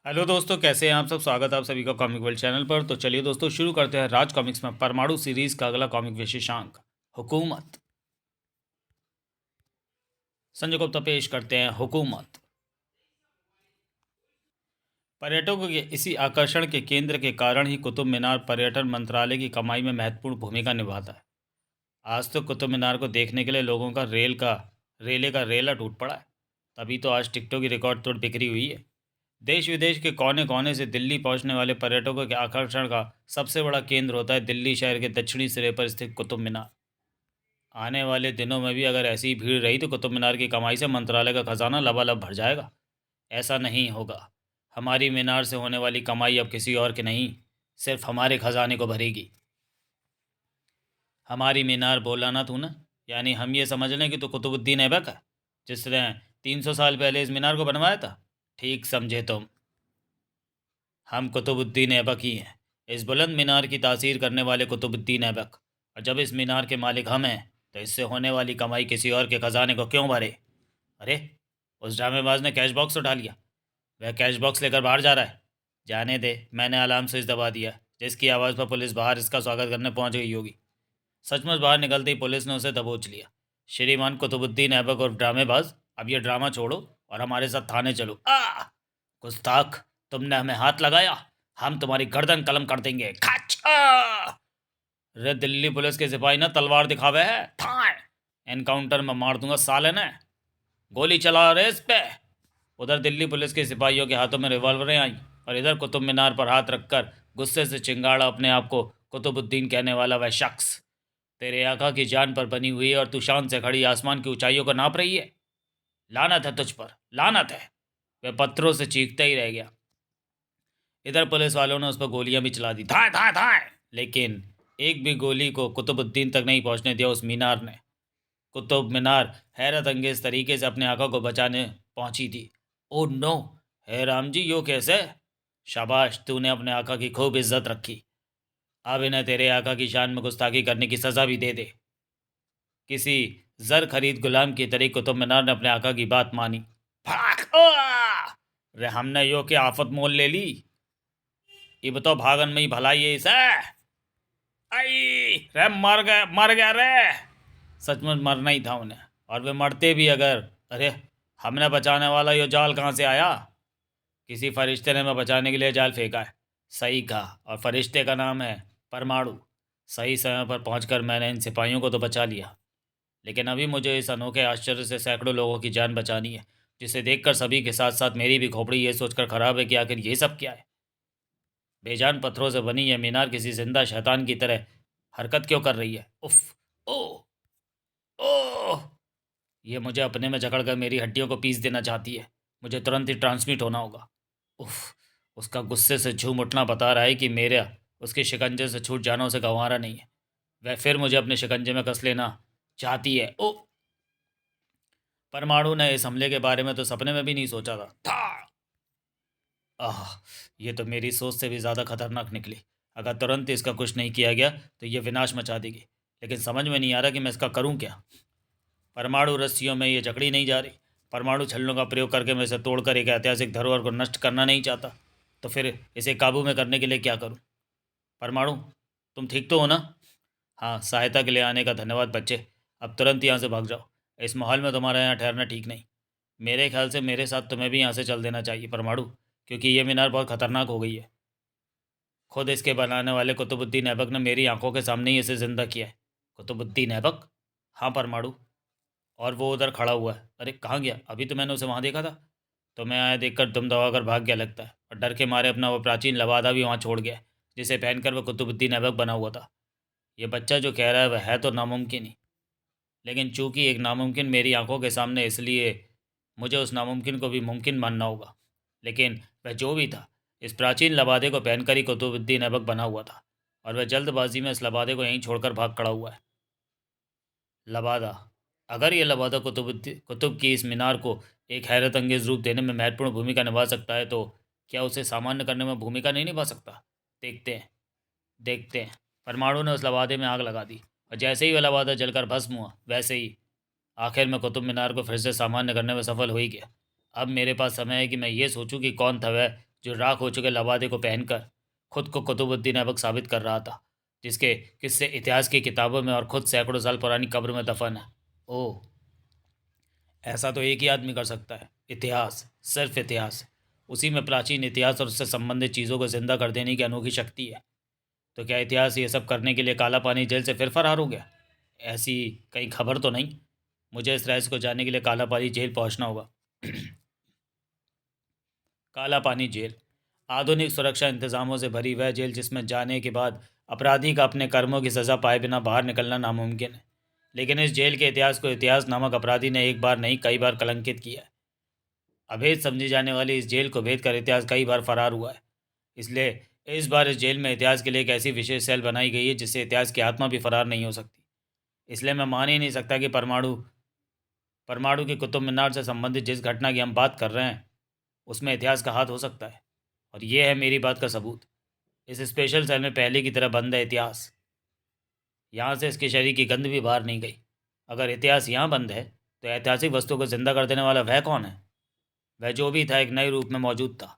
Hello दोस्तों, कैसे हैं आप सब। स्वागत है आप सभी का कॉमिक वर्ल्ड चैनल पर। तो चलिए दोस्तों, शुरू करते हैं राज कॉमिक्स में परमाणु सीरीज का अगला कॉमिक विशेषांक हुकूमत। संजय गुप्ता पेश करते हैं हुकूमत। पर्यटकों के इसी आकर्षण के केंद्र के कारण ही कुतुब मीनार पर्यटन मंत्रालय की कमाई में महत्वपूर्ण भूमिका निभाता है। आज तो कुतुब मीनार को देखने के लिए लोगों का रेले का रेला टूट पड़ा है। तभी तो आज टिकटों की रिकॉर्ड तोड़ बिक्री हुई है। देश विदेश के कोने कोने से दिल्ली पहुंचने वाले पर्यटकों के आकर्षण का सबसे बड़ा केंद्र होता है दिल्ली शहर के दक्षिणी सिरे पर स्थित कुतुब मीनार। आने वाले दिनों में भी अगर ऐसी ही भीड़ रही तो कुतुब मीनार की कमाई से मंत्रालय का खजाना लबालब भर जाएगा। ऐसा नहीं होगा। हमारी मीनार से होने वाली कमाई अब किसी और की नहीं, सिर्फ हमारे खजाने को भरेगी। हमारी मीनार बोला ना तूने, यानी हम ये समझ लें कि तो कुतुबुद्दीन ऐबक है, जिसने 300 साल पहले इस मीनार को बनवाया था। ठीक समझे तुम। हम कुतुबुद्दीन ऐबक ही हैं, इस बुलंद मीनार की तासीर करने वाले कुतुबुद्दीन ऐबक। और जब इस मीनार के मालिक हम हैं तो इससे होने वाली कमाई किसी और के खजाने को क्यों भरे। अरे, उस ड्रामेबाज ने कैश बॉक्स उठा लिया। वह कैश बॉक्स लेकर बाहर जा रहा है। जाने दे, मैंने अलार्म स्विच दबा दिया, जिसकी आवाज़ पर पुलिस बाहर इसका स्वागत करने पहुंच गई होगी। सचमुच बाहर निकलते ही पुलिस ने उसे दबोच लिया। श्रीमान कुतुबुद्दीन ऐबक और ड्रामेबाज, अब ये ड्रामा छोड़ो और हमारे साथ थाने चलो। गुस्ताख, तुमने हमें हाथ लगाया, हम तुम्हारी गर्दन कलम कर देंगे। रे दिल्ली पुलिस के सिपाही ना तलवार दिखावे है थाए, एनकाउंटर में मार दूंगा साले ने। गोली चला रे इस पे। उधर दिल्ली पुलिस के सिपाहियों के हाथों में रिवॉल्वरें आई और इधर कुतुब मीनार पर हाथ रखकर गुस्से से चिंगाड़ा अपने आप को कुतुबुद्दीन कहने वाला वह शख्स। तेरे आका की जान पर बनी हुई है और तू शान से खड़ी आसमान की ऊंचाइयों को नाप रही है। लानत है तुझ पर, लानत है। वह पत्थरों से चीखता ही रह गया। इधर पुलिस वालों ने उस पर गोलियां भी चला दी, धाए धाए धाए, लेकिन एक भी गोली को कुतुबुद्दीन तक नहीं पहुंचने दिया उस मीनार ने। कुतुब मीनार हैरत अंगेज तरीके से अपने आका को बचाने पहुंची थी। ओ नो, हे राम जी, यो कैसे। शाबाश, तूने अपने आका की खूब इज्जत रखी। अब इन्हें तेरे आका की शान में गुस्ताखी करने की सज़ा भी दे दे। किसी जर खरीद गुलाम की तरह कुतुब मीनार ने अपने आका की बात मानी। भाग! रे हमने यो क्या आफत मोल ले ली। ये बताओ, भागन में ही भलाई है इसे। आई रे, मर गया रे। सचमुच मरना ही था उन्हें, और वे मरते भी अगर। अरे, हमने बचाने वाला यो जाल कहाँ से आया। किसी फरिश्ते ने मैं बचाने के लिए जाल फेंका है। सही कहा, और फरिश्ते का नाम है परमाणु। सही समय पर पहुंचकर मैंने इन सिपाहियों को तो बचा लिया, लेकिन अभी मुझे इस अनोखे आश्चर्य से सैकड़ों लोगों की जान बचानी है, जिसे देखकर सभी के साथ साथ मेरी भी खोपड़ी ये सोचकर खराब है कि आखिर ये सब क्या है। बेजान पत्थरों से बनी यह मीनार किसी जिंदा शैतान की तरह हरकत क्यों कर रही है। उफ, ओ, ओ, ये मुझे अपने में जकड़कर मेरी हड्डियों को पीस देना चाहती है। मुझे तुरंत ही ट्रांसमिट होना होगा। उफ, उसका गुस्से से झूम उठना बता रहा है कि मेरा उसके शिकंजे से छूट जाना उसे गंवारा नहीं है। वह फिर मुझे अपने शिकंजे में कस लेना चाहती है। ओ, परमाणु ने इस हमले के बारे में तो सपने में भी नहीं सोचा था। आह, ये तो मेरी सोच से भी ज़्यादा खतरनाक निकली। अगर तुरंत इसका कुछ नहीं किया गया तो ये विनाश मचा देगी, लेकिन समझ में नहीं आ रहा कि मैं इसका करूं क्या। परमाणु रस्सियों में ये जकड़ी नहीं जा रही। परमाणु छल्लों का प्रयोग करके मैं इसे तोड़कर एक ऐतिहासिक धरोहर को नष्ट करना नहीं चाहता, तो फिर इसे काबू में करने के लिए क्या करूं। परमाणु, तुम ठीक तो हो ना। हाँ, सहायता के लिए आने का धन्यवाद बच्चे। अब तुरंत यहाँ से भाग जाओ। इस माहौल में तुम्हारा यहाँ ठहरना ठीक नहीं। मेरे ख्याल से मेरे साथ तुम्हें भी यहाँ से चल देना चाहिए परमाणु, क्योंकि ये मीनार बहुत खतरनाक हो गई है। खुद इसके बनाने वाले कुतुबुद्दीन ऐबक ने मेरी आंखों के सामने ही इसे ज़िंदा किया है। कुतुबुद्दीन ऐबक? हाँ परमाणु। और वो उधर खड़ा हुआ है। अरे कहाँ गया, अभी तो मैंने उसे वहाँ देखा था। तो मैं आया देखकर दुम दबाकर भाग गया लगता है, और डर के मारे अपना वो प्राचीन लवादा भी वहाँ छोड़ गया, जिसे पहनकर वह कुतुबुद्दीन ऐबक बना हुआ था। ये बच्चा जो कह रहा है वह है तो नामुमकिन ही, लेकिन चूंकि एक नामुमकिन मेरी आंखों के सामने, इसलिए मुझे उस नामुमकिन को भी मुमकिन मानना होगा। लेकिन वह जो भी था, इस प्राचीन लबादे को पहनकर ही कुतुबुद्दीन ऐबक बना हुआ था, और वह जल्दबाजी में इस लबादे को यहीं छोड़कर भाग खड़ा हुआ है। लबादा? अगर ये लबादा कुतुब की इस मीनार को एक हैरत अंगेज रूप देने में महत्वपूर्ण भूमिका निभा सकता है, तो क्या उसे सामान्य करने में भूमिका नहीं निभा सकता। देखते हैं, देखते हैं। परमाणु ने उस लबादे में आग लगा दी, और जैसे ही वह लबादा जलकर भस्म हुआ, वैसे ही आखिर में कुतुब मीनार को फिर से सामान्य करने में सफल हो ही गया। अब मेरे पास समय है कि मैं ये सोचूं कि कौन था वह जो राख हो चुके लवादे को पहनकर खुद को कुतुबुद्दीन ऐबक साबित कर रहा था, जिसके किस्से इतिहास की किताबों में और खुद सैकड़ों साल पुरानी कब्र में दफन है। ओह, ऐसा तो एक ही आदमी कर सकता है। इतिहास, सिर्फ इतिहास। उसी में प्राचीन इतिहास और उससे संबंधित चीज़ों को जिंदा कर देने की अनोखी शक्ति है। तो क्या इतिहास ये सब करने के लिए काला पानी जेल से फिर फरार हो गया? ऐसी कहीं खबर तो नहीं। मुझे इस रहस्य को जानने के लिए काला पानी जेल पहुंचना होगा। काला पानी जेल, आधुनिक सुरक्षा इंतजामों से भरी वह जेल जिसमें जाने के बाद अपराधी का अपने कर्मों की सज़ा पाए बिना बाहर निकलना नामुमकिन है। लेकिन इस जेल के इतिहास को इतिहास नामक अपराधी ने एक बार नहीं कई बार कलंकित किया है। अभेद समझी जाने वाली इस जेल को भेद कर इतिहास कई बार फरार हुआ है। इसलिए इस बार इस जेल में इतिहास के लिए एक ऐसी विशेष सेल बनाई गई है जिससे इतिहास की आत्मा भी फरार नहीं हो सकती। इसलिए मैं मान ही नहीं सकता कि परमाणु परमाणु की कुतुब मीनार से संबंधित जिस घटना की हम बात कर रहे हैं उसमें इतिहास का हाथ हो सकता है। और ये है मेरी बात का सबूत। इस स्पेशल सेल में पहले की तरह बंद है इतिहास। यहाँ से इसके शरीर की गंध भी बाहर नहीं गई। अगर इतिहास यहाँ बंद है तो ऐतिहासिक वस्तु को जिंदा कर देने वाला वह कौन है? वह जो भी था एक नए रूप में मौजूद था।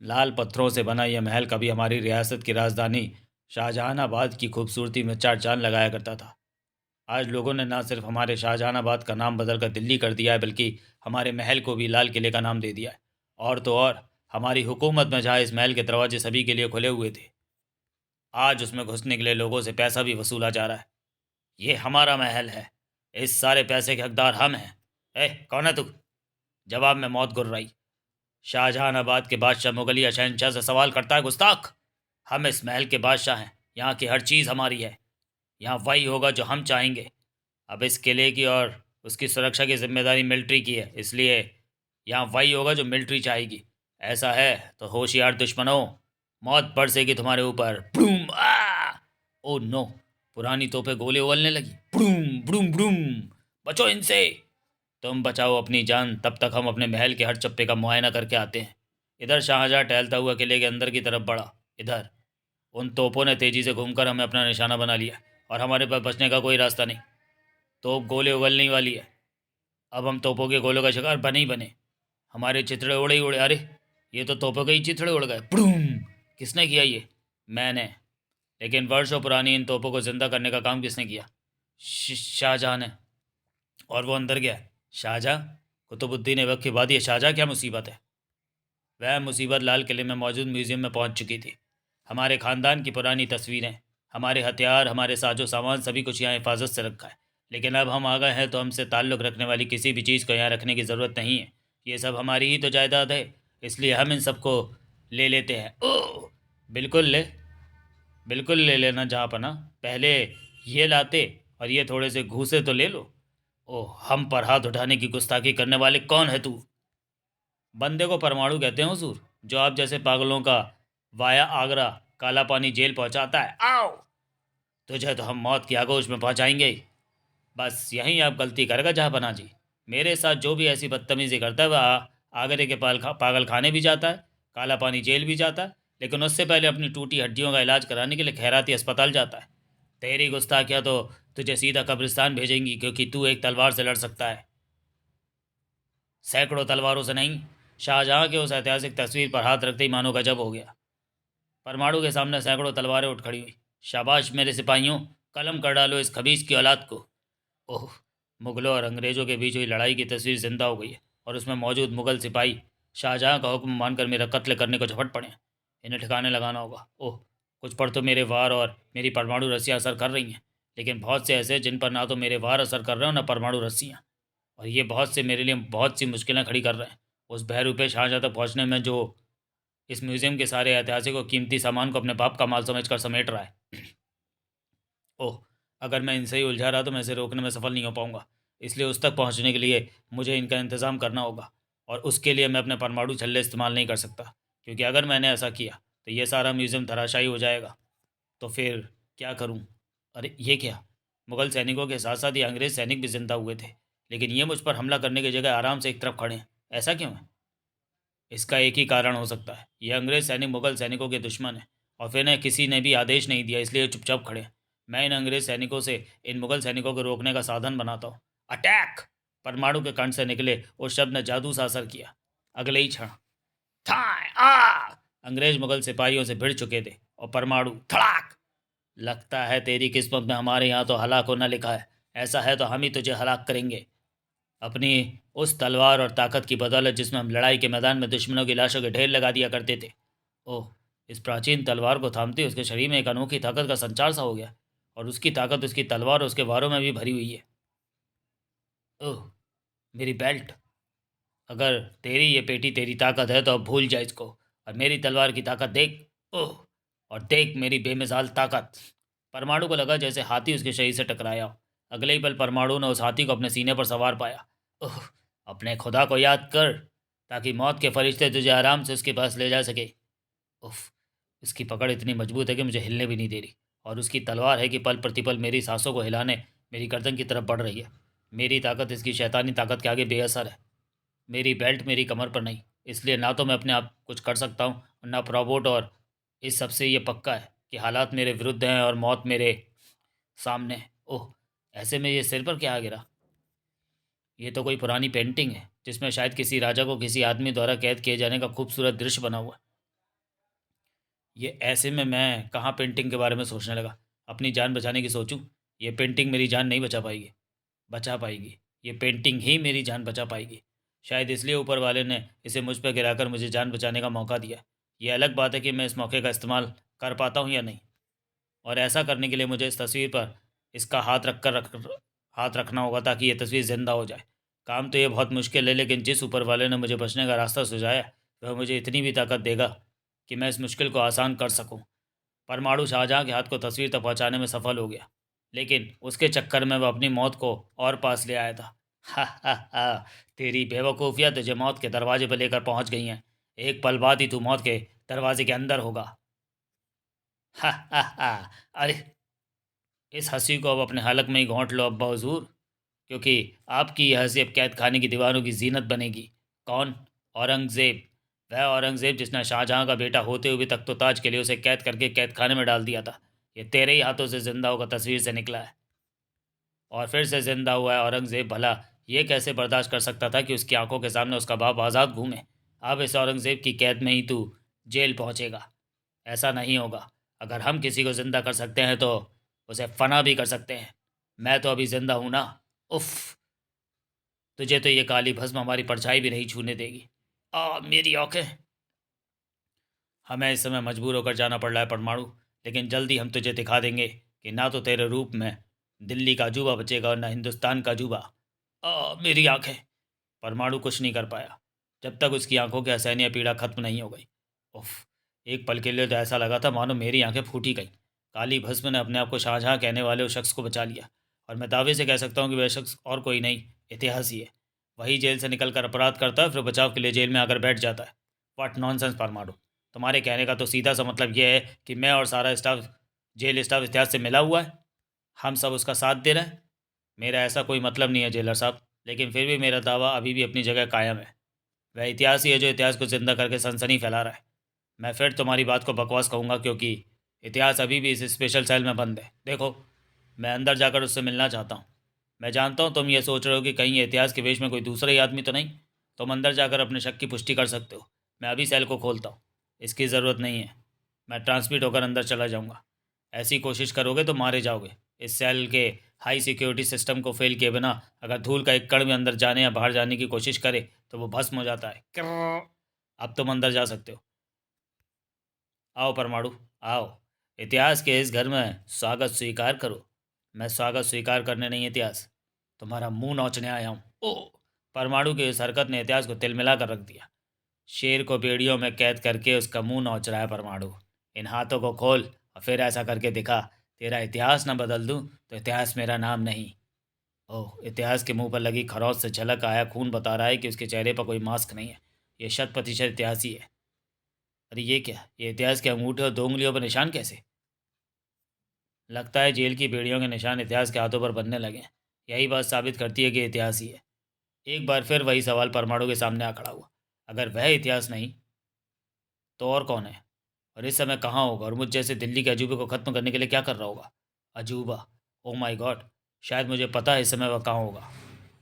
लाल पत्थरों से बना यह महल कभी हमारी रियासत की राजधानी शाहजहानाबाद की खूबसूरती में चार चांद लगाया करता था। आज लोगों ने न सिर्फ हमारे शाहजहानाबाद का नाम बदलकर दिल्ली कर दिया है, बल्कि हमारे महल को भी लाल किले का नाम दे दिया है। और तो और, हमारी हुकूमत में जहाँ इस महल के दरवाजे सभी के लिए खुले हुए थे, आज उसमें घुसने के लिए लोगों से पैसा भी वसूला जा रहा है। ये हमारा महल है, इस सारे पैसे के हकदार हम हैं। कौन है तू? जवाब में मौत गुर्राई। शाहजहानाबाद के बादशाह मुगलिया शहनशाह से सवाल करता है, गुस्ताख। हम इस महल के बादशाह हैं, यहाँ की हर चीज़ हमारी है। यहाँ वही होगा जो हम चाहेंगे। अब इस किले की और उसकी सुरक्षा की जिम्मेदारी मिलिट्री की है, इसलिए यहाँ वही होगा जो मिलिट्री चाहेगी। ऐसा है तो होशियार दुश्मनों, मौत बरसेगी तुम्हारे ऊपर। ब्रूम आ! Oh no! पुरानी तोपें गोले उगलने लगी। ब्रूम ब्रूम ब्रूम! बचो इनसे! तुम बचाओ अपनी जान, तब तक हम अपने महल के हर चप्पे का मुआयना करके आते हैं। इधर शाहजहाँ टहलता हुआ किले के अंदर की तरफ बढ़ा। इधर उन तोपों ने तेजी से घूमकर हमें अपना निशाना बना लिया और हमारे पास बचने का कोई रास्ता नहीं। तोप गोले उगलने ही वाली है। अब हम तोपों के गोलों का शिकार बने ही बने। हमारे चिथड़े उड़े ही उड़े। अरे, ये तो तोपों के ही चिथड़े उड़ गए। ब्रूम! किसने किया ये? मैंने। लेकिन वर्षों पुरानी इन तोपों को जिंदा करने का काम किसने किया? शाहजहाँ ने। और वो अंदर गया। शाहजहाँ? कुतुबुद्दीन ऐबक के बाद ये शाहजहाँ क्या मुसीबत है? वह मुसीबत लाल किले में मौजूद म्यूजियम में पहुंच चुकी थी। हमारे खानदान की पुरानी तस्वीरें, हमारे हथियार, हमारे साजो सामान, सभी कुछ यहाँ हिफाजत से रखा है। लेकिन अब हम आ गए हैं तो हमसे ताल्लुक़ रखने वाली किसी भी चीज़ को यहाँ रखने की ज़रूरत नहीं है। ये सब हमारी ही तो जायदाद है, इसलिए हम इन सबको ले लेते हैं। ओह, बिल्कुल ले लेना जहाँपना। पहले ये लाते और ये थोड़े से घूसे तो ले लो। ओह, हम पर हाथ उठाने की गुस्ताखी करने वाले कौन है तू? बंदे को परमाणु कहते हैं हुजूर, जो आप जैसे पागलों का वाया आगरा काला पानी जेल पहुंचाता है। आओ, तुझे तो हम मौत की आगोश में पहुंचाएंगे ही। बस यहीं आप गलती करेगा जहाँपना जी। मेरे साथ जो भी ऐसी बदतमीजी करता है वह आगरे के पागल खाने भी जाता है, काला पानी जेल भी जाता है, लेकिन उससे पहले अपनी टूटी हड्डियों का इलाज कराने के लिए खैराती अस्पताल जाता है। तेरी गुस्ताखियाँ तो तुझे सीधा कब्रिस्तान भेजेंगी, क्योंकि तू एक तलवार से लड़ सकता है, सैकड़ों तलवारों से नहीं। शाहजहाँ के उस ऐतिहासिक तस्वीर पर हाथ रखते ही मानो गजब हो गया। परमाणु के सामने सैकड़ों तलवारें उठ खड़ी हुई। शाबाश मेरे सिपाहियों, कलम कर डालो इस खबीज की औलाद को। ओह, मुगलों और अंग्रेज़ों के बीच हुई लड़ाई की तस्वीर जिंदा हो गई है और उसमें मौजूद मुगल सिपाही शाहजहाँ का हुक्म मानकर मेरा कत्ल करने को झपट पड़े हैं। इन्हें ठिकाने लगाना होगा। ओह, कुछ पर तो मेरे वार और मेरी परमाणु रस्सियाँ असर कर रही हैं, लेकिन बहुत से ऐसे जिन पर ना तो मेरे वार असर कर रहे हैं ना परमाणु रस्सियाँ। और ये बहुत से मेरे लिए बहुत सी मुश्किलें खड़ी कर रहे हैं। उस बहरूपे शाहजहाँ तक पहुँचने में जो इस म्यूज़ियम के सारे ऐतिहासिक और कीमती सामान को अपने बाप का माल समझकर समेट रहा है। ओह, अगर मैं इनसे ही उलझा रहा तो मैं इसे रोकने में सफल नहीं हो पाऊंगा। इसलिए उस तक पहुंचने के लिए मुझे इनका इंतज़ाम करना होगा, और उसके लिए मैं अपने परमाणु छल्ले इस्तेमाल नहीं कर सकता, क्योंकि अगर मैंने ऐसा किया तो ये सारा म्यूज़ियम धराशायी हो जाएगा। तो फिर क्या करूं? अरे ये क्या! मुग़ल सैनिकों के साथ साथ ये अंग्रेज़ सैनिक भी जिंदा हुए थे, लेकिन ये मुझ पर हमला करने की जगह आराम से एक तरफ खड़े हैं। ऐसा क्यों है? इसका एक ही कारण हो सकता है, ये अंग्रेज़ सैनिक मुग़ल सैनिकों के दुश्मन हैं और फिर इन्हें किसी ने भी आदेश नहीं दिया, इसलिए चुपचाप खड़े हैं। मैं इन अंग्रेज़ सैनिकों से इन मुग़ल सैनिकों को रोकने का साधन बनाता हूँ। अटैक! परमाणु के कंठ से निकले उस शब्द ने जादू सा असर किया। अगले ही क्षण था आ अंग्रेज मुगल सिपाहियों से भिड़ चुके थे और परमाणु धड़ाक। लगता है तेरी किस्मत में हमारे यहाँ तो हलाक होना लिखा है। ऐसा है तो हम ही तुझे हलाक करेंगे, अपनी उस तलवार और ताकत की बदौलत जिसमें हम लड़ाई के मैदान में दुश्मनों की लाशों के ढेर लगा दिया करते थे। ओह, इस प्राचीन तलवार को थामते उसके शरीर में एक अनोखी ताकत का संचार सा हो गया, और उसकी ताकत उसकी तलवार और उसके वारों में भी भरी हुई है। ओह, मेरी बेल्ट। अगर तेरी ये पेटी तेरी ताकत है तो अब भूल जा इसको, और मेरी तलवार की ताकत देख। ओह, और देख मेरी बेमिसाल ताकत। परमाणु को लगा जैसे हाथी उसके शरीर से टकराया हो। अगले ही पल परमाणु ने उस हाथी को अपने सीने पर सवार पाया। ओह, अपने खुदा को याद कर, ताकि मौत के फरिश्ते तुझे आराम से उसके पास ले जा सके। उफ, उसकी पकड़ इतनी मजबूत है कि मुझे हिलने भी नहीं दे रही, और उसकी तलवार है कि पल प्रतिपल मेरी सांसों को हिलाने मेरी गर्दन की तरफ बढ़ रही है। मेरी ताकत इसकी शैतानी ताकत के आगे बेअसर है। मेरी बेल्ट मेरी कमर पर नहीं, इसलिए ना तो मैं अपने आप कुछ कर सकता हूँ और ना रोबोट, और इस सबसे ये पक्का है कि हालात मेरे विरुद्ध हैं और मौत मेरे सामने। ओह, ऐसे में ये सिर पर क्या आ गिरा? ये तो कोई पुरानी पेंटिंग है जिसमें शायद किसी राजा को किसी आदमी द्वारा कैद किए जाने का खूबसूरत दृश्य बना हुआ है। ये ऐसे में मैं कहाँ पेंटिंग के बारे में सोचने लगा। अपनी जान बचाने की सोचूं, ये पेंटिंग मेरी जान नहीं बचा पाएगी। ये पेंटिंग ही मेरी जान बचा पाएगी। शायद इसलिए ऊपर वाले ने इसे मुझ पर गिराकर मुझे जान बचाने का मौका दिया। ये अलग बात है कि मैं इस मौके का इस्तेमाल कर पाता हूँ या नहीं, और ऐसा करने के लिए मुझे इस तस्वीर पर इसका हाथ रखना होगा ताकि ये तस्वीर ज़िंदा हो जाए। काम तो ये बहुत मुश्किल है, लेकिन जिस ऊपर वाले ने मुझे बचने का रास्ता सुझाया वह मुझे इतनी भी ताकत देगा कि मैं इस मुश्किल को आसान कर सकूं। परमाणु शाहजहाँ के हाथ को तस्वीर तक पहुँचाने में सफल हो गया, लेकिन उसके चक्कर में वह अपनी मौत को और पास ले आया था। हा हा हा, तेरी बेवकूफ़ियाँ तुझे मौत के दरवाजे पर लेकर पहुँच गई हैं। एक पल बाद ही तू मौत के दरवाजे के अंदर होगा। हा हा हा। अरे, इस हंसी को अब अपने हलक में ही घोंट लो अब्बा हुजूर, क्योंकि आपकी यह हंसी अब कैद खाने की दीवारों की जीनत बनेगी। कौन? औरंगज़ेब। वह औरंगज़ेब जिसने शाहजहाँ का बेटा होते हुए तख्तो ताज के लिए उसे कैद करके कैद खाने में डाल दिया था, ये तेरे ही हाथों से जिंदा होकर तस्वीर से निकला है और फिर से जिंदा हुआ है। औरंगज़ेब भला ये कैसे बर्दाश्त कर सकता था कि उसकी आंखों के सामने उसका बाप आज़ाद घूमे? अब इस औरंगज़ेब की कैद में ही तू जेल पहुँचेगा। ऐसा नहीं होगा। अगर हम किसी को ज़िंदा कर सकते हैं तो उसे फना भी कर सकते हैं। मैं तो अभी ज़िंदा हूँ ना। उफ़, तुझे तो ये काली भस्म हमारी परछाई भी नहीं छूने देगी। मेरी आँखें। हमें इस समय मजबूर होकर जाना पड़ रहा है परमाणु, लेकिन जल्दी हम तुझे दिखा देंगे कि ना तो तेरे रूप में दिल्ली का अजूबा बचेगा और ना हिंदुस्तान का अजूबा। मेरी आँखें। परमाणु कुछ नहीं कर पाया जब तक उसकी आंखों की असहनीय पीड़ा खत्म नहीं हो गई। उफ, एक पल के लिए तो ऐसा लगा था मानो मेरी आंखें फूटी गईं। काली भस्म ने अपने आप को शाहजहाँ कहने वाले उस शख्स को बचा लिया, और मैं दावे से कह सकता हूँ कि वह शख्स और कोई नहीं, इतिहास ही है। वही जेल से निकलकर अपराध करता है, फिर बचाव के लिए जेल में आकर बैठ जाता है। व्हाट नॉनसेंस परमाणु। तुम्हारे कहने का तो सीधा सा मतलब यह है कि मैं और सारा स्टाफ, जेल स्टाफ इतिहास से मिला हुआ है, हम सब उसका साथ दे रहे हैं। मेरा ऐसा कोई मतलब नहीं है जेलर साहब, लेकिन फिर भी मेरा दावा अभी भी अपनी जगह कायम है। वह इतिहास ही है जो इतिहास को जिंदा करके सनसनी फैला रहा है। मैं फिर तुम्हारी बात को बकवास कहूँगा, क्योंकि इतिहास अभी भी इस स्पेशल सेल में बंद है। देखो, मैं अंदर जाकर उससे मिलना चाहता हूँ। मैं जानता हूँ तुम ये सोच रहे हो कि कहीं ये इतिहास के वेश में कोई दूसरा ही आदमी तो नहीं। तुम अंदर जाकर अपने शक की पुष्टि कर सकते हो। मैं अभी सेल को खोलता हूँ। इसकी ज़रूरत नहीं है। मैं ट्रांसमिट होकर अंदर चला जाऊँगा। ऐसी कोशिश करोगे तो मारे जाओगे। इस सेल के हाई सिक्योरिटी सिस्टम को फेल किए बिना अगर धूल का एक कण भी अंदर जाने या बाहर जाने की कोशिश करे तो वो भस्म हो जाता है। अब तुम अंदर जा सकते हो। आओ परमाणु, आओ। इतिहास के इस घर में स्वागत स्वीकार करो। मैं स्वागत स्वीकार करने नहीं, इतिहास तुम्हारा मुंह नोचने आया हूँ। ओ, परमाणु की इस हरकत ने इतिहास को तिलमिला कर रख दिया। शेर को बेड़ियों में कैद करके उसका मुंह नोच रहा है परमाणु। इन हाथों को खोल और फिर ऐसा करके दिखा। तेरा इतिहास न बदल दूं तो इतिहास मेरा नाम नहीं। ओह, इतिहास के मुंह पर लगी खरोंच से झलक आया खून बता रहा है कि उसके चेहरे पर कोई मास्क नहीं है। ये 100% इतिहास ही है। अरे ये क्या? ये इतिहास के अंगूठे और 2 उंगलियों पर निशान कैसे? लगता है जेल की बेड़ियों के निशान इतिहास के हाथों पर बनने लगे हैं। यही बात साबित करती है कि इतिहास ही है। एक बार फिर वही सवाल परमाणु के सामने आ खड़ा हुआ। अगर वह इतिहास नहीं तो और कौन है? और इस समय कहाँ होगा? और मुझ जैसे दिल्ली के अजूबे को ख़त्म करने के लिए क्या कर रहा होगा? अजूबा? Oh my God! शायद मुझे पता है इस समय वह कहाँ होगा।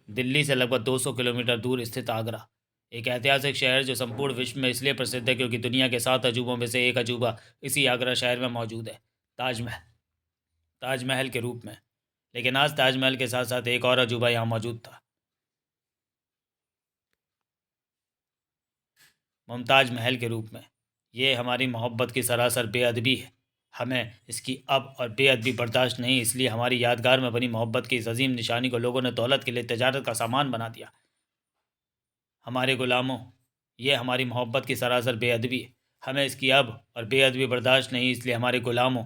दिल्ली से लगभग 200 किलोमीटर दूर स्थित आगरा। एक ऐतिहासिक शहर जो संपूर्ण विश्व में इसलिए प्रसिद्ध है क्योंकि दुनिया के 7 अजूबों में से एक अजूबा इसी आगरा शहर में मौजूद है, ताजमहल। ताजमहल के रूप में। लेकिन आज ताजमहल के साथ साथ एक और अजूबा यहाँ मौजूद था, मुमताज महल के रूप में। ये हमारी मोहब्बत की सरासर बेअदबी है। हमें इसकी अब और बेअदबी बर्दाश्त नहीं, इसलिए हमारी यादगार में बनी मोहब्बत की इस अजीम निशानी को लोगों ने दौलत के लिए तजारत का सामान बना दिया। हमारे गुलामों, ये हमारी मोहब्बत की सरासर बेअदबी है। हमें इसकी अब और बेअदबी बर्दाश्त नहीं, इसलिए हमारे गुलामों,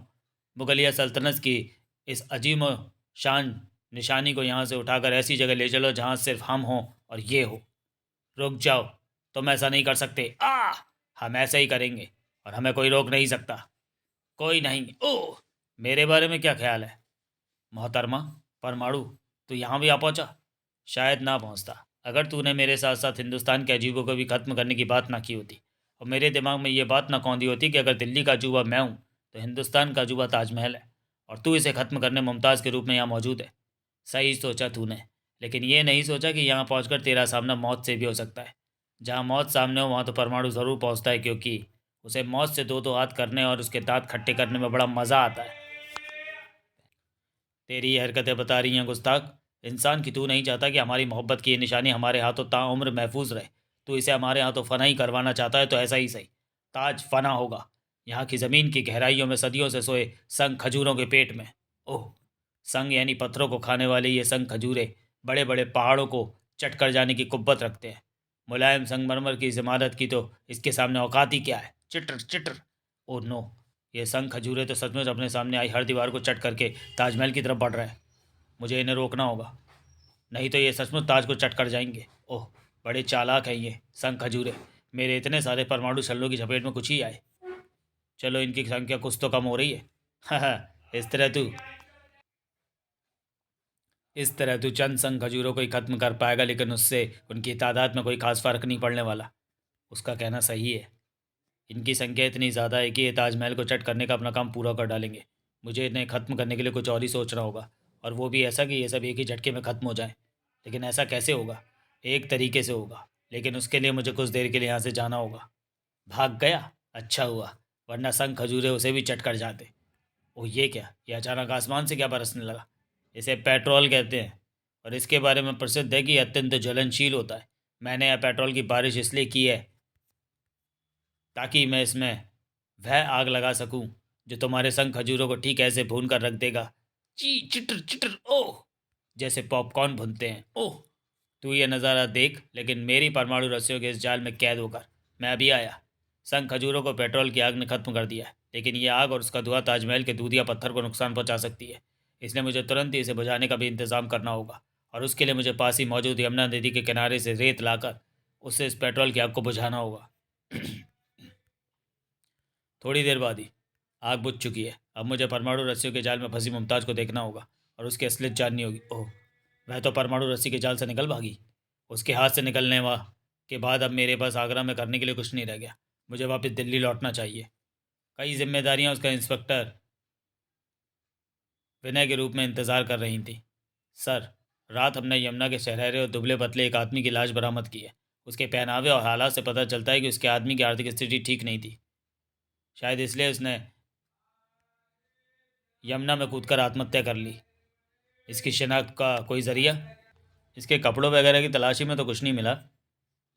मुगलिया सल्तनत की इस अजीम व शान निशानी को यहाँ से उठाकर ऐसी जगह ले चलो जहाँ सिर्फ हम हों और ये हो। रुक जाओ, तुम ऐसा नहीं कर सकते। हम ऐसा ही करेंगे और हमें कोई रोक नहीं सकता। कोई नहीं। ओह, मेरे बारे में क्या ख्याल है मोहतरमा परमाणु? तू यहाँ भी आ पहुँचा? शायद ना पहुँचता अगर तूने मेरे साथ साथ हिंदुस्तान के अजूबों को भी ख़त्म करने की बात ना की होती, और मेरे दिमाग में ये बात ना कौंधी होती कि अगर दिल्ली का अजूबा मैं हूँ तो हिंदुस्तान का अजूबा ताजमहल है, और तू इसे ख़त्म करने मुमताज़ के रूप में यहाँ मौजूद है। सही सोचा तूने, लेकिन ये नहीं सोचा कि यहाँ पहुँच तेरा सामना मौत से भी हो सकता है। जहाँ मौत सामने हो वहाँ तो परमाणु ज़रूर पहुँचता है, क्योंकि उसे मौत से दो दो हाथ करने और उसके दांत खट्टे करने में बड़ा मज़ा आता है। तेरी ये हरकतें बता रही हैं गुस्ताख इंसान कि तू नहीं चाहता कि हमारी मोहब्बत की ये निशानी हमारे हाथों ताउम्र महफूज रहे। तू इसे हमारे हाथों फना ही करवाना चाहता है, तो ऐसा ही सही। ताज फना होगा यहाँ की ज़मीन की गहराइयों में सदियों से सोए संग खजूरों के पेट में। ओह, संग यानी पत्थरों को खाने वाले ये संग खजूरे बड़े बड़े पहाड़ों को चट कर जाने की कुव्वत रखते हैं। मुलायम संगमरमर की इस इमारत की तो इसके सामने औकात ही क्या है। Cheater cheater. ओह नो, ये संग खजूरे तो सचमुच अपने सामने आई हर दीवार को चट करके ताजमहल की तरफ बढ़ रहे हैं। मुझे इन्हें रोकना होगा, नहीं तो ये सचमुच ताज को चट कर जाएंगे। ओह, बड़े चालाक हैं ये संग खजूरे। मेरे इतने सारे परमाणु छल्लों की चपेट में कुछ ही आए। चलो, इनकी संख्या कुछ तो कम हो रही है। हाँ, इस तरह तू चंद संग खजूरों को ही खत्म कर पाएगा, लेकिन उससे उनकी तादाद में कोई खास फर्क नहीं पड़ने वाला। उसका कहना सही है। इनकी संख्या इतनी ज़्यादा है कि ये ताजमहल को चट करने का अपना काम पूरा कर डालेंगे। मुझे इन्हें ख़त्म करने के लिए कुछ और ही सोचना होगा, और वो भी ऐसा कि ये सब एक ही झटके में ख़त्म हो जाए। लेकिन ऐसा कैसे होगा? एक तरीके से होगा, लेकिन उसके लिए मुझे कुछ देर के लिए यहाँ से जाना होगा। भाग गया? अच्छा हुआ, वरना संग खजूरे उसे भी चट कर जाते। ओह, ये क्या? ये अचानक आसमान से क्या बरसने लगा? इसे पेट्रोल कहते हैं, और इसके बारे में प्रसिद्ध है कि यह अत्यंत ज्वलनशील होता है। मैंने यह पेट्रोल की बारिश इसलिए की है ताकि मैं इसमें वह आग लगा सकूं जो तुम्हारे संग खजूरों को ठीक ऐसे भून कर रख देगा। ची चिटर चिटर। ओह, जैसे पॉपकॉर्न भूनते हैं। ओह, तू ये नज़ारा देख, लेकिन मेरी परमाणु रस्सियों के इस जाल में कैद होकर मैं अभी आया। संग खजूरों को पेट्रोल की आग ने खत्म कर दिया है, लेकिन ये आग और उसका धुआं ताजमहल के दूधिया पत्थर को नुकसान पहुंचा सकती है। इसलिए मुझे तुरंत ही इसे बुझाने का भी इंतज़ाम करना होगा, और उसके लिए मुझे पास ही मौजूद यमुना नदी के किनारे से रेत लाकर उससे इस पेट्रोल की आग को बुझाना होगा। थोड़ी देर बाद ही आग बुझ चुकी है। अब मुझे परमाणु रस्सियों के जाल में फंसी मुमताज़ को देखना होगा और उसकी असलियत जाननी होगी। ओह, वह तो परमाणु रस्सी के जाल से निकल भागी। उसके हाथ से निकलने के बाद अब मेरे पास आगरा में करने के लिए कुछ नहीं रह गया। मुझे वापस दिल्ली लौटना चाहिए। कई जिम्मेदारियां उसका इंस्पेक्टर विनय के रूप में इंतज़ार कर रही थी। सर, रात हमने यमुना के शहरे और दुबले पतले एक आदमी की लाश बरामद की है। उसके पहनावे और हालात से पता चलता है कि उसके आदमी की आर्थिक स्थिति ठीक नहीं थी। शायद इसलिए उसने यमुना में कूदकर आत्महत्या कर ली। इसकी शिनाख्त का कोई ज़रिया? इसके कपड़ों वगैरह की तलाशी में तो कुछ नहीं मिला,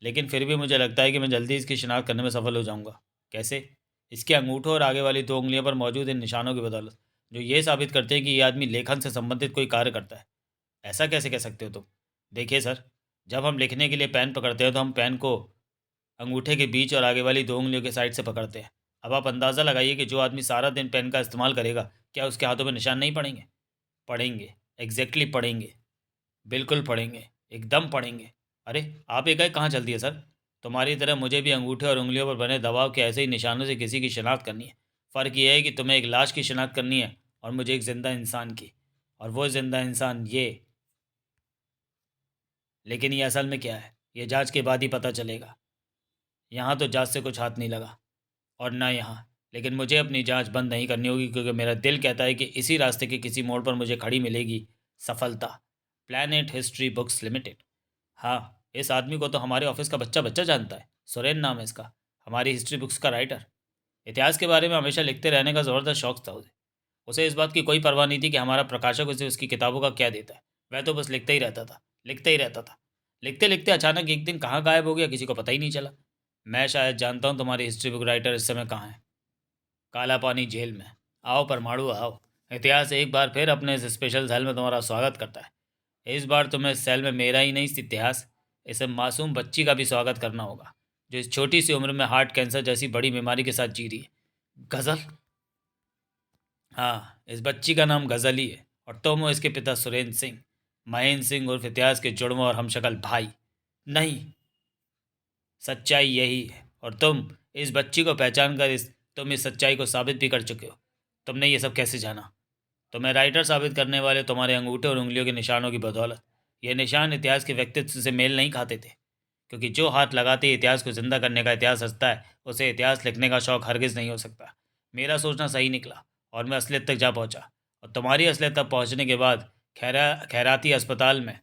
लेकिन फिर भी मुझे लगता है कि मैं जल्दी इसकी शिनाख्त करने में सफल हो जाऊंगा। कैसे? इसके अंगूठों और आगे वाली 2 उंगलियों पर मौजूद इन निशानों की बदौलत, जो ये साबित करते हैं कि ये आदमी लेखन से संबंधित कोई कार्य करता है। ऐसा कैसे कह सकते हो तुम? देखिए सर, जब हम लिखने के लिए पेन पकड़ते हैं तो हम पेन को अंगूठे के बीच और आगे वाली 2 उंगलियों के साइड से पकड़ते हैं। अब आप अंदाज़ा लगाइए कि जो आदमी सारा दिन पेन का इस्तेमाल करेगा, क्या उसके हाथों में निशान नहीं पड़ेंगे? पड़ेंगे, एग्जैक्टली पड़ेंगे। बिल्कुल पढ़ेंगे, एकदम पढ़ेंगे। अरे, आप एक कहाँ चल दिए सर? तुम्हारी तरह मुझे भी अंगूठे और उंगलियों पर बने दबाव के ऐसे ही निशानों से किसी की शिनाख्त करनी है। फ़र्क यह है कि तुम्हें एक लाश की शिनाख्त करनी है और मुझे एक ज़िंदा इंसान की, और वो ज़िंदा इंसान ये। लेकिन ये असल में क्या है, ये जांच के बाद ही पता चलेगा। यहाँ तो जांच से कुछ हाथ नहीं लगा, और ना यहाँ। लेकिन मुझे अपनी जांच बंद नहीं करनी होगी, क्योंकि मेरा दिल कहता है कि इसी रास्ते के किसी मोड़ पर मुझे खड़ी मिलेगी सफलता। Planet history books limited. हाँ, इस आदमी को तो हमारे ऑफिस का बच्चा बच्चा जानता है। सुरेन नाम है इसका, हमारी हिस्ट्री बुक्स का राइटर। इतिहास के बारे में हमेशा लिखते रहने का ज़बरदस्त शौक था उसे। उसे इस बात की कोई परवाह नहीं थी कि हमारा प्रकाशक उसे उसकी किताबों का क्या देता है। वह तो बस लिखता ही रहता था, लिखता ही रहता था। लिखते लिखते अचानक एक दिन कहाँ गायब हो गया, किसी को पता ही नहीं चला। मैं शायद जानता हूँ तुम्हारी हिस्ट्री बुक राइटर इस समय कहाँ है। काला पानी जेल में। आओ परमाणु आओ। इतिहास एक बार फिर अपने इस स्पेशल सेल में तुम्हारा स्वागत करता है। इस बार तुम्हें इस सेल में मेरा ही नहीं, इस इतिहास, इसे मासूम बच्ची का भी स्वागत करना होगा, जो इस छोटी सी उम्र में हार्ट कैंसर जैसी बड़ी बीमारी के साथ जी रही है। गज़ल। हाँ, इस बच्ची का नाम गज़ल ही है, और तुम हो इसके पिता सुरेंद्र सिंह, महेंद्र सिंह उर्फ इतिहास के जुड़वा और हमशक्ल भाई। नहीं, सच्चाई यही है, और तुम इस बच्ची को पहचान कर तुम इस सच्चाई को साबित भी कर चुके हो। तुमने ये सब कैसे जाना? तुम्हें राइटर साबित करने वाले तुम्हारे अंगूठे और उंगलियों के निशानों की बदौलत। ये निशान इतिहास के व्यक्तित्व से मेल नहीं खाते थे, क्योंकि जो हाथ लगाते ही इतिहास को जिंदा करने का इतिहास हंसता है, उसे इतिहास लिखने का शौक हरगिज़ नहीं हो सकता। मेरा सोचना सही निकला, और मैं असलियत तक जा पहुंचा। और तुम्हारी असलियत तक पहुंचने के बाद खैराती अस्पताल में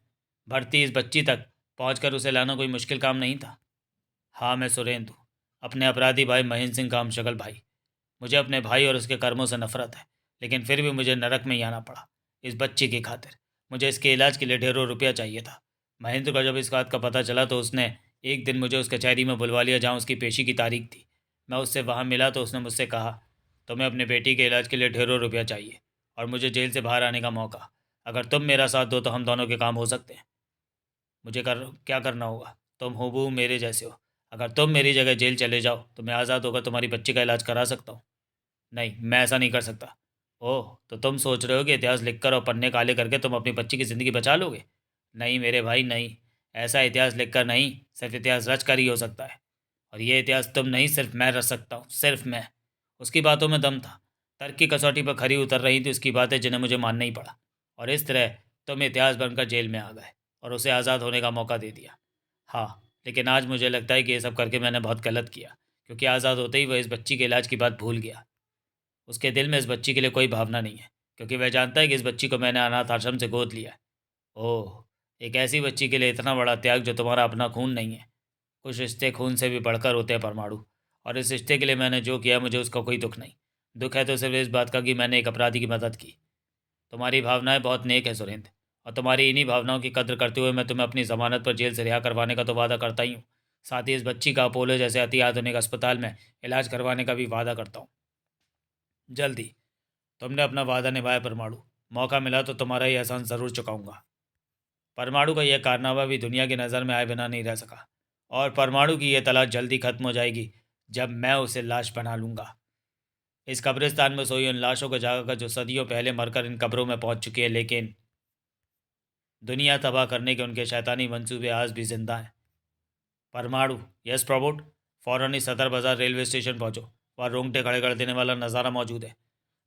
भर्ती इस बच्ची तक पहुंचकर उसे लाना कोई मुश्किल काम नहीं था। हाँ, मैं सुरेंद्र हूँ, अपने अपराधी भाई महेंद्र सिंह का हमशक्ल भाई। मुझे अपने भाई और उसके कर्मों से नफरत है, लेकिन फिर भी मुझे नरक में ही आना पड़ा, इस बच्ची की खातिर। मुझे इसके इलाज के लिए ढेरों रुपया चाहिए था। महेंद्र को जब इस बात का पता चला तो उसने एक दिन मुझे उस कचहरी में बुलवा लिया जहाँ उसकी पेशी की तारीख थी। मैं उससे वहाँ मिला तो उसने मुझसे कहा, तुम्हें अपने बेटी के इलाज के लिए ढेरों रुपया चाहिए, और मुझे जेल से बाहर आने का मौका। अगर तुम मेरा साथ दो तो हम दोनों के काम हो सकते हैं। मुझे क्या करना होगा? तुम हूबहू मेरे जैसे हो। अगर तुम मेरी जगह जेल चले जाओ तो मैं आज़ाद होकर तुम्हारी बच्ची का इलाज करा सकता हूँ। नहीं, मैं ऐसा नहीं कर सकता। ओह, तो तुम सोच रहे हो कि इतिहास लिखकर और पन्ने काले करके तुम अपनी बच्ची की ज़िंदगी बचा लोगे? नहीं मेरे भाई, नहीं। ऐसा इतिहास लिखकर नहीं, सिर्फ इतिहास रच कर ही हो सकता है। और ये इतिहास तुम नहीं, सिर्फ मैं रच सकता हूँ, सिर्फ मैं। उसकी बातों में दम था। तर्क की कसौटी पर खरी उतर रही थी उसकी बातें, जिन्हें मुझे मानना ही पड़ा। और इस तरह तुम इतिहास बनकर जेल में आ गए और उसे आज़ाद होने का मौका दे दिया। हाँ, लेकिन आज मुझे लगता है कि ये सब करके मैंने बहुत गलत किया, क्योंकि आज़ाद होते ही वह इस बच्ची के इलाज की बात भूल गया। उसके दिल में इस बच्ची के लिए कोई भावना नहीं है, क्योंकि वह जानता है कि इस बच्ची को मैंने अनाथ आश्रम से गोद लिया है। ओह, एक ऐसी बच्ची के लिए इतना बड़ा त्याग जो तुम्हारा अपना खून नहीं है। कुछ रिश्ते खून से भी बढ़कर होते हैं परमाणु, और इस रिश्ते के लिए मैंने जो किया मुझे उसका कोई दुख नहीं। दुख है तो सिर्फ इस बात का कि मैंने एक अपराधी की मदद की। तुम्हारी भावनाएं बहुत नेक है सुरेंद्र, और तुम्हारी इन्हीं भावनाओं की कद्र करते हुए मैं तुम्हें अपनी ज़मानत पर जेल से रिहा करवाने का तो वादा करता ही हूँ, साथ ही इस बच्ची का अपोलो जैसे अति आधुनिक अस्पताल में इलाज करवाने का भी वादा करता हूँ। जल्दी। तुमने अपना वादा निभाया परमाणु। मौका मिला तो तुम्हारा ये एहसान ज़रूर चुकाऊंगा। परमाणु का यह कारनामा भी दुनिया की नज़र में आए बिना नहीं रह सका, और परमाणु की यह तलाश जल्दी खत्म हो जाएगी जब मैं उसे लाश बना लूँगा। इस कब्रिस्तान में सोई उन लाशों को जागाकर जो सदियों पहले मरकर इन कब्रों में पहुंच चुकी है, लेकिन दुनिया तबाह करने के उनके शैतानी मंसूबे आज भी जिंदा हैं। परमाणु। यस प्रॉबोट। फ़ौरन ही सदर बाज़ार रेलवे स्टेशन पहुंचो। वहाँ रोंगटे खड़े कर देने वाला नज़ारा मौजूद है।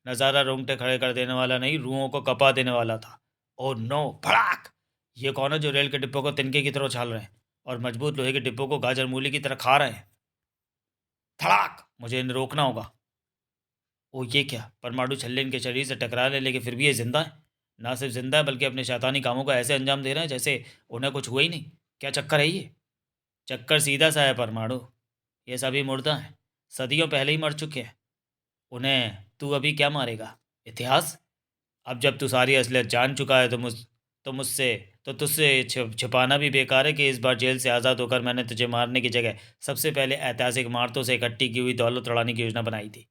नज़ारा रोंगटे खड़े कर देने वाला नहीं, रूहों को कपा देने वाला था। Oh no! भड़ाक! ये कौन है जो रेल के डिब्बों को तिनके की तरह उछाल रहे हैं और मजबूत लोहे के डिब्बों को गाजर मूली की तरह खा रहे हैं? धड़ाक! मुझे इन्हें रोकना होगा। ओह ये क्या? परमाणु छल्ले इनके शरीर से टकरा रहे, लेकिन फिर भी ये जिंदा है। ना सिर्फ जिंदा है बल्कि अपने शैतानी कामों को ऐसे अंजाम दे रहे हैं जैसे उन्हें कुछ हुआ ही नहीं। क्या चक्कर है ये? चक्कर सीधा सा है परमाणु। ये सभी मुर्दा हैं, सदियों पहले ही मर चुके हैं। उन्हें तू अभी क्या मारेगा? इतिहास? अब जब तू सारी असलियत जान चुका है तो मुझसे तो तुझसे छिपाना भी बेकार है कि इस बार जेल से आज़ाद होकर मैंने तुझे मारने की जगह सबसे पहले ऐतिहासिक इमारतों से इकट्ठी की हुई दौलत उड़ाने की योजना बनाई थी।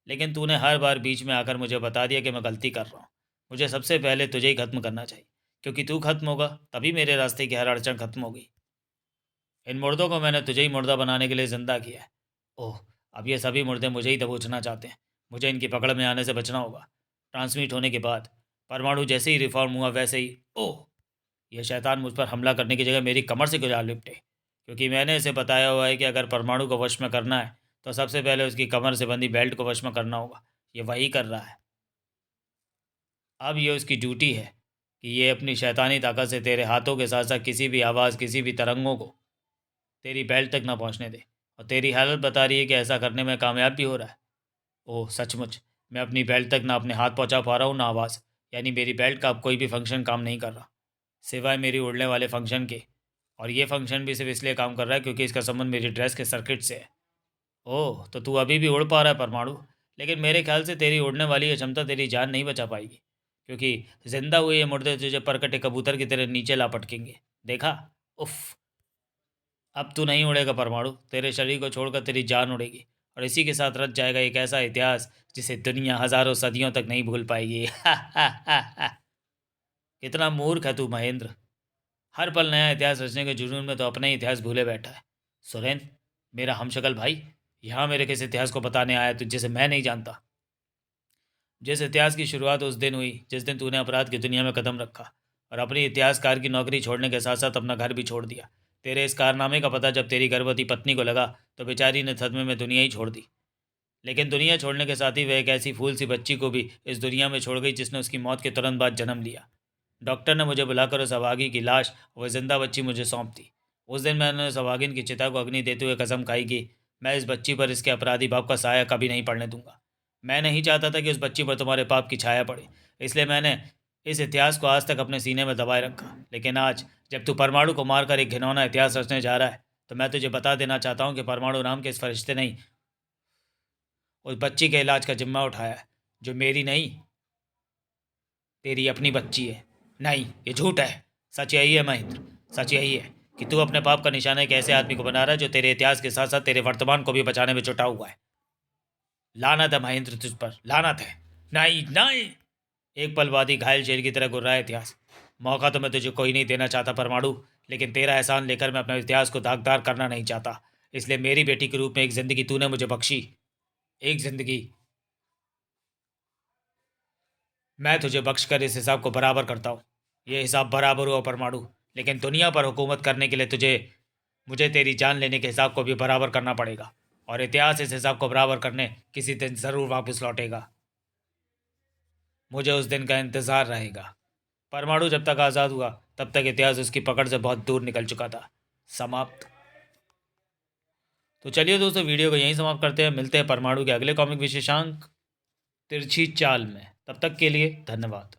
लेकिन तूने हर बार बीच में आकर मुझे बता दिया कि मैं गलती कर रहा हूँ। मुझे सबसे पहले तुझे ही खत्म करना चाहिए, क्योंकि तू खत्म होगा तभी मेरे रास्ते की हर अड़चन खत्म होगी। इन मुर्दों को मैंने तुझे ही मुर्दा बनाने के लिए ज़िंदा किया है। ओह, अब ये सभी मुर्दे मुझे ही दबोचना चाहते हैं। मुझे इनकी पकड़ में आने से बचना होगा। ट्रांसमिट होने के बाद परमाणु जैसे ही रिफॉर्म हुआ वैसे ही ओह, ये शैतान मुझ पर हमला करने की जगह मेरी कमर से क्यों जा लिपटे? क्योंकि मैंने इसे बताया हुआ है कि अगर परमाणु को वश में करना है तो सबसे पहले उसकी कमर से बंधी बेल्ट को वश में करना होगा। ये वही कर रहा है। अब ये उसकी ड्यूटी है कि ये अपनी शैतानी ताकत से तेरे हाथों के साथ साथ किसी भी आवाज़, किसी भी तरंगों को तेरी बेल्ट तक ना पहुंचने दे। और तेरी हालत बता रही है कि ऐसा करने में कामयाब भी हो रहा है। ओह सचमुच, मैं अपनी बेल्ट तक ना अपने हाथ पहुंचा पा रहा हूँ ना आवाज़। यानी मेरी बेल्ट का अब कोई भी फंक्शन काम नहीं कर रहा, सिवाय मेरी उड़ने वाले फंक्शन के। और ये फंक्शन भी सिर्फ इसलिए काम कर रहा है क्योंकि इसका संबंध मेरी ड्रेस के सर्किट से है। ओह, तो तू अभी भी उड़ पा रहा है परमाणु, लेकिन मेरे ख्याल से तेरी उड़ने वाली ये क्षमता तेरी जान नहीं बचा पाएगी, क्योंकि जिंदा हुए ये मुर्दे तुझे परकटे कबूतर की तरह नीचे ला पटकेंगे। देखा? उफ। अब तू नहीं उड़ेगा परमाणु, तेरे शरीर को छोड़कर तेरी जान उड़ेगी, और इसी के साथ रच जाएगा एक ऐसा इतिहास जिसे दुनिया हजारों सदियों तक नहीं भूल पाएगी। कितना मूर्ख है तू महेंद्र। हर पल नया इतिहास रचने के जुनून में तो अपना ही इतिहास भूले बैठा है। सुरेंद्र, मेरा हमशक्ल भाई, यहाँ मेरे किस इतिहास को बताने आया तू जिसे मैं नहीं जानता। जिस इतिहास की शुरुआत उस दिन हुई जिस दिन तूने अपराध की दुनिया में कदम रखा, और अपनी इतिहासकार की नौकरी छोड़ने के साथ साथ अपना घर भी छोड़ दिया। तेरे इस कारनामे का पता जब तेरी गर्भवती पत्नी को लगा तो बेचारी ने सदमे में दुनिया ही छोड़ दी। लेकिन दुनिया छोड़ने के साथ ही वह एक ऐसी फूल सी बच्ची को भी इस दुनिया में छोड़ गई जिसने उसकी मौत के तुरंत बाद जन्म लिया। डॉक्टर ने मुझे बुलाकर उस अभागी की लाश, वह जिंदा बच्ची मुझे सौंप दी। उस दिन मैंने उस अभागिन की चिता को अग्नि देते हुए कसम खाई कि मैं इस बच्ची पर इसके अपराधी बाप का साया कभी नहीं पड़ने दूंगा। मैं नहीं चाहता था कि उस बच्ची पर तुम्हारे पाप की छाया पड़े, इसलिए मैंने इस इतिहास को आज तक अपने सीने में दबाए रखा। लेकिन आज जब तू परमाणु को मारकर एक घिनौना इतिहास रचने जा रहा है, तो मैं तुझे बता देना चाहता हूँ कि परमाणु नाम के इस फरिश्ते ने उस बच्ची के इलाज का जिम्मा उठाया है, जो मेरी नहीं, तेरी अपनी बच्ची है। नहीं, ये झूठ है। सच यही है महेंद्र, सच यही है कि तू अपने पाप का निशाना एक ऐसे आदमी को बना रहा है जो तेरे इतिहास के साथ साथ तेरे वर्तमान को भी बचाने में जुटा हुआ है। लानत है महेंद्र तुझ पर, लानत है। नहीं नहीं। एक पल बाद ही घायल शेर की तरह गुर्रा है इतिहास। मौका तो मैं तुझे कोई नहीं देना चाहता परमाणु, लेकिन तेरा एहसान लेकर मैं अपने इतिहास को दागदार करना नहीं चाहता। इसलिए मेरी बेटी के रूप में एक जिंदगी तूने मुझे बख्शी, एक जिंदगी मैं तुझे बख्श कर इस हिसाब को बराबर करता हूँ। ये हिसाब बराबर हुआ परमाणु, लेकिन दुनिया पर हुकूमत करने के लिए तुझे मुझे तेरी जान लेने के हिसाब को भी बराबर करना पड़ेगा, और इतिहास इस हिसाब को बराबर करने किसी दिन ज़रूर वापस लौटेगा। मुझे उस दिन का इंतज़ार रहेगा। परमाणु जब तक आज़ाद हुआ तब तक इतिहास उसकी पकड़ से बहुत दूर निकल चुका था। समाप्त। तो चलिए दोस्तों, वीडियो को यहीं समाप्त करते हैं। मिलते हैं परमाणु के अगले कॉमिक विशेषांक तिरछी चाल में। तब तक के लिए धन्यवाद।